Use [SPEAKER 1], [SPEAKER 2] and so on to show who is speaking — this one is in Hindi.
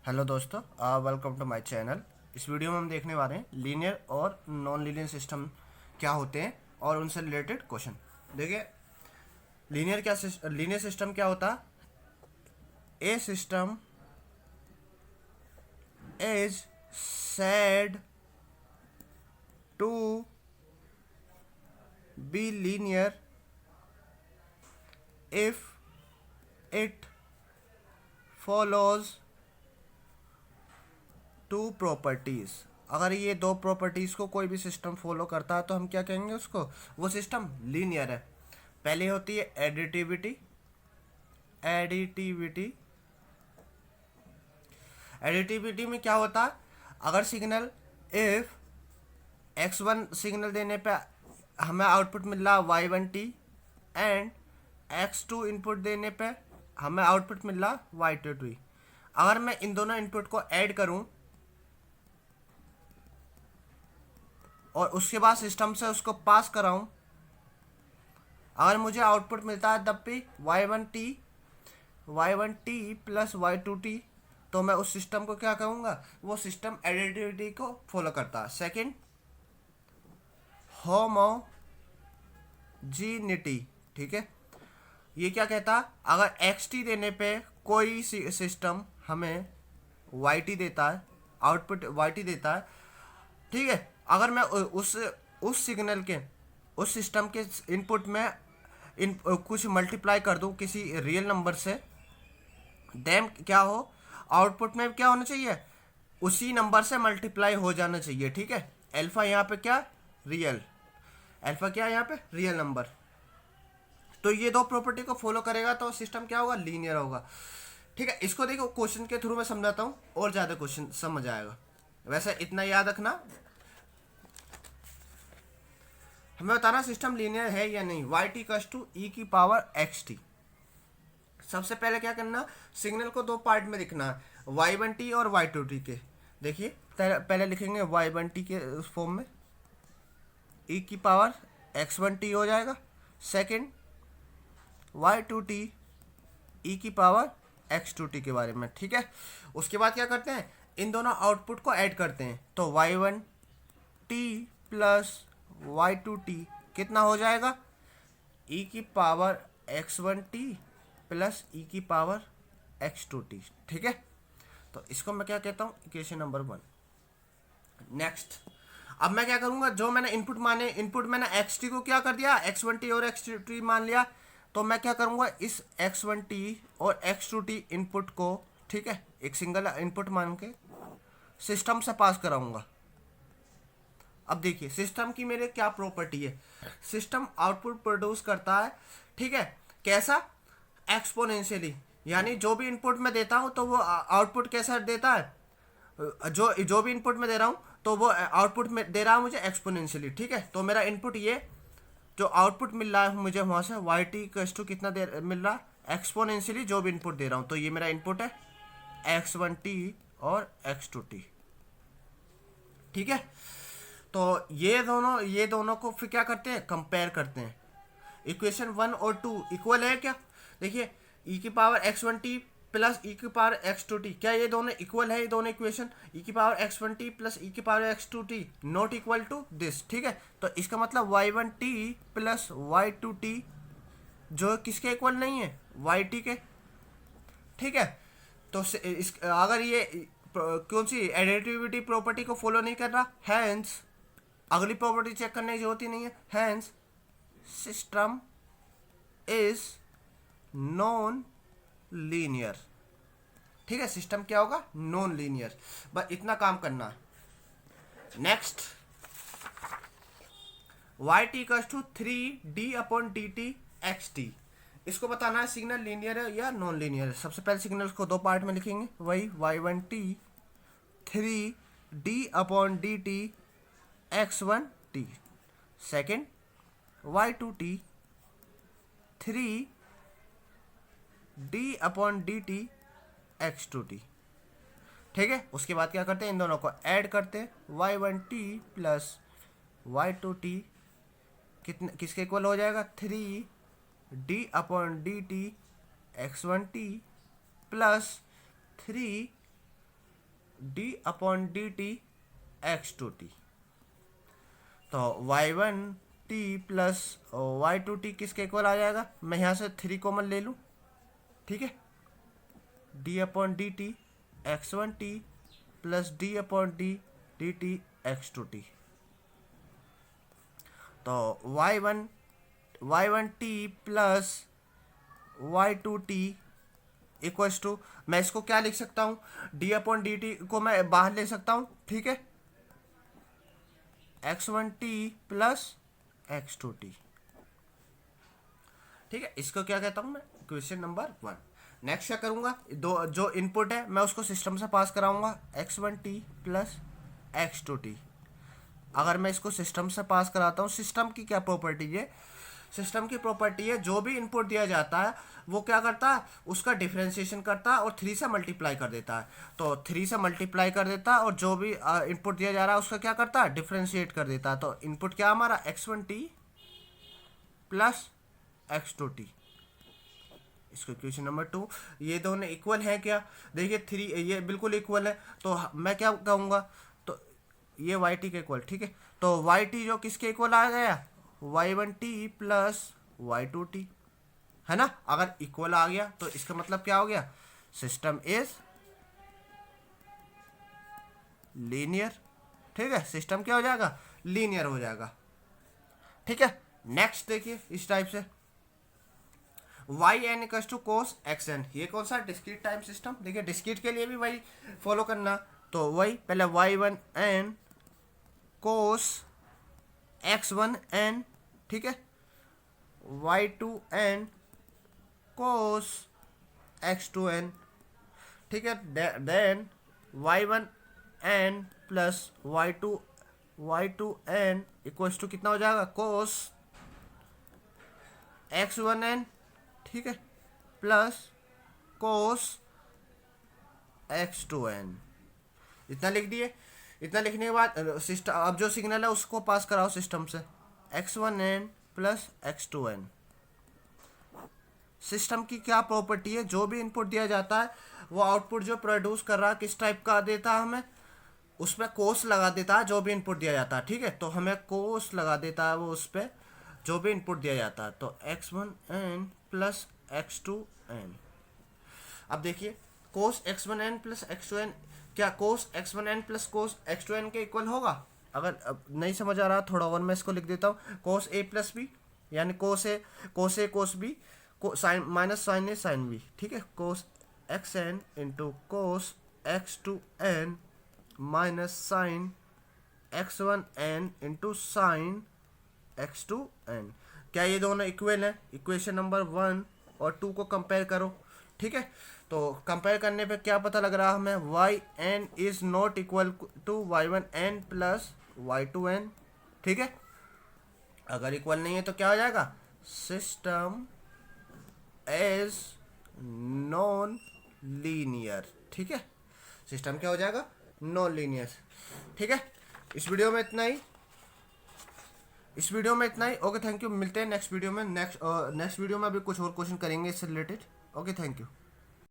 [SPEAKER 1] हेलो दोस्तों, वेलकम टू माय चैनल। इस वीडियो में हम देखने वाले हैं लीनियर और नॉन लीनियर सिस्टम क्या होते हैं और उनसे रिलेटेड क्वेश्चन। देखिए, लीनियर सिस्टम क्या होता है। A system is said to be linear if it follows two properties. अगर ये दो प्रॉपर्टीज को कोई भी सिस्टम फॉलो करता है तो हम क्या कहेंगे उसको, वो सिस्टम लीनियर है। पहले होती है एडिटिविटी। एडिटिविटी एडिटिविटी में क्या होता है, अगर सिग्नल इफ x1 सिग्नल देने पे हमें आउटपुट मिल रहा y1t एंड x2 इनपुट देने पे हमें आउटपुट मिल रहा y2t। अगर मैं इन दोनों इनपुट को ऐड करूं और उसके बाद सिस्टम से उसको पास कराऊं, अगर मुझे आउटपुट मिलता है तब भी y1t प्लस y2t, तो मैं उस सिस्टम को क्या कहूँगा, वो सिस्टम एडिटिविटी को फॉलो करता है। Second, homogeneity. ठीक है, ये क्या कहता, अगर xt देने पे कोई सिस्टम हमें yt देता है, आउटपुट yt देता है, ठीक है, अगर मैं उस सिग्नल के उस सिस्टम के इनपुट में कुछ मल्टीप्लाई कर दूं किसी रियल नंबर से, देन क्या हो, आउटपुट में क्या होना चाहिए, उसी नंबर से मल्टीप्लाई हो जाना चाहिए। ठीक है, अल्फा यहाँ पे क्या, रियल, अल्फा क्या यहाँ पे रियल नंबर। तो ये दो प्रॉपर्टी को फॉलो करेगा तो सिस्टम क्या होगा, लीनियर होगा। ठीक है, इसको देखो क्वेश्चन के थ्रू मैं समझाता हूँ और ज़्यादा क्वेश्चन समझ आएगा। वैसे इतना याद रखना, हमें बताना सिस्टम लीनियर है या नहीं। वाई टी कस टू ई की पावर एक्स टी। सबसे पहले क्या करना, सिग्नल को दो पार्ट में लिखना है, y1t और y2t के। देखिए, पहले लिखेंगे y1t के उस फॉर्म में, e की पावर x1t हो जाएगा। सेकंड, y2t e की पावर x2t के बारे में। ठीक है, उसके बाद क्या करते हैं, इन दोनों आउटपुट को ऐड करते हैं, तो y1t प्लस y2t कितना हो जाएगा, e की पावर x1t प्लस ई की पावर x2t। ठीक है, तो इसको मैं क्या कहता हूँ, इक्वेशन नंबर 1। नेक्स्ट, अब मैं क्या करूँगा, जो मैंने इनपुट मैंने xt को क्या कर दिया, x1t और x2t मान लिया, तो मैं क्या करूँगा, इस x1t और x2t इनपुट को, ठीक है, एक सिंगल इनपुट मान के सिस्टम से पास कराऊंगा। अब देखिए, सिस्टम की मेरे क्या प्रॉपर्टी है, सिस्टम आउटपुट प्रोड्यूस करता है। ठीक है, कैसा, एक्सपोनेंशियली, यानी जो भी इनपुट मैं देता हूँ तो वो आउटपुट कैसा देता है, जो भी इनपुट मैं दे रहा हूँ तो वो आउटपुट में दे रहा है मुझे एक्सपोनेंशियली। ठीक है, तो मेरा इनपुट ये जो आउटपुट मिल रहा है मुझे वहाँ से वाई टी कस टू कितना दे मिल रहा है, एक्सपोनेंशियली जो भी इनपुट दे रहा हूँ, तो ये मेरा इनपुट है x1t और x2t। ठीक है, तो ये दोनों को फिर क्या करते हैं, कंपेयर करते हैं। इक्वेशन 1 और 2 इक्वल है क्या, देखिए, e की पावर x1t प्लस ई की पावर x2t, क्या ये दोनों इक्वल है, ये दोनों इक्वेशन, e की पावर x1t प्लस ई की power x2t not equal to this. ठीक है, तो इसका मतलब y1t प्लस y2t जो किसके इक्वल नहीं है, yt के। ठीक है, तो अगर ये कौन सी एडिटिविटी प्रॉपर्टी को फॉलो नहीं कर रहा, हैंस अगली प्रॉपर्टी चेक करने की जरूरत ही नहीं है, hence system is non linear. ठीक है, सिस्टम क्या होगा, नॉन लीनियर। बस इतना काम करना है। Next, Y T equals to 3d/dt xt। इसको बताना है सिग्नल लीनियर है या नॉन लीनियर है। सबसे पहले सिग्नल को दो पार्ट में लिखेंगे, वही y1t 3d/dt x1t। Second, y2t 3d/dt x2t। ठीक है, उसके बाद क्या करते हैं, इन दोनों को ऐड करते हैं, y1t प्लस y2t कितने किसके इक्वल हो जाएगा, 3d/dt x1t plus 3 D upon D T X two T. तो y1t प्लस y2t किसके इक्वल आ जाएगा, मैं यहाँ से 3 कॉमन ले लूँ, ठीक है, D upon D T x1t plus D upon D T X two T. तो y1t plus y2t equals to, मैं इसको क्या लिख सकता हूँ, डी अपॉन डी टी को मैं बाहर ले सकता हूँ, ठीक है, x1t प्लस x2t, ठीक है, इसको क्या कहता हूँ मैं, क्वेश्चन नंबर 1। नेक्स्ट क्या करूँगा, दो जो इनपुट है मैं उसको सिस्टम से पास कराऊंगा, x1t प्लस x2t। अगर मैं इसको सिस्टम से पास कराता हूँ, सिस्टम की क्या प्रॉपर्टी है, सिस्टम की प्रॉपर्टी है जो भी इनपुट दिया जाता है वो क्या करता है, उसका डिफरेंशिएशन करता है और 3 से मल्टीप्लाई कर देता है। तो 3 से मल्टीप्लाई कर देता है और जो भी इनपुट दिया जा रहा है उसका क्या करता है, डिफरेंशिएट कर देता है। तो इनपुट क्या हमारा x1t प्लस x2t, इसको क्वेश्चन नंबर 2। ये दोनों इक्वल है क्या, देखिए 3 ये बिल्कुल इक्वल है, तो मैं क्या कहूँगा, तो ये y t के इक्वल, ठीक है, तो y t जो किसके इक्वल आ गया, y1t प्लस y2t, है ना। अगर इक्वल आ गया तो इसका मतलब क्या हो गया, सिस्टम इज लीनियर, ठीक है, सिस्टम क्या हो जाएगा, लीनियर हो जाएगा, ठीक है। नेक्स्ट देखिए इस टाइप से Y N equal to cos x N, ये कौन सा डिस्क्रीट टाइम सिस्टम, देखिए डिस्क्रीट के लिए भी वही फॉलो करना, तो वही पहले y1 एन कोस x1 एन, ठीक है, y2 एन कोस x2 एन, ठीक है, then y1 N plus y2 N equals to कितना हो जाएगा, कोस x1 एन, ठीक है, प्लस कोस x2 एन। इतना लिख दिए। इतना लिखने के बाद सिस्टम, अब जो सिग्नल है उसको पास कराओ सिस्टम से, x1 N plus x2 N. System की क्या प्रॉपर्टी है, जो भी इनपुट दिया जाता है वो आउटपुट जो प्रोड्यूस कर रहा है किस टाइप का देता है हमें, उसमें कोस लगा देता है जो भी इनपुट दिया जाता है, ठीक है, तो हमें कोस लगा देता है वो उस पर जो भी इनपुट दिया जाता है। तो x1 N plus x2 N. अब देखिए कोस x1 N plus x2 N, क्या cos x1 N plus cos x2 N के इक्वल होगा, अगर अब नहीं समझ आ रहा थोड़ा और मैं इसको लिख देता हूँ, कोस ए प्लस बी, यानी cos A cos B, sine minus sine A sine B, ठीक है, cos x n into cos x2 n minus sine x1 n into sine x2 N. क्या ये दोनों इक्वल हैं, इक्वेशन नंबर 1 और 2 को कंपेयर करो, ठीक है, तो कंपेयर करने पे क्या पता लग रहा है हमें, Y N is not equal to y1 N plus y2 N, ठीक है, अगर इक्वल नहीं है तो क्या हो जाएगा, सिस्टम इज नॉन लीनियर, ठीक है, सिस्टम क्या हो जाएगा, नॉन लीनियर, ठीक है। इस वीडियो में इतना ही, ओके थैंक यू, मिलते हैं नेक्स्ट वीडियो में। नेक्स्ट वीडियो में अभी कुछ और क्वेश्चन करेंगे इससे रिलेटेड, ओके थैंक यू।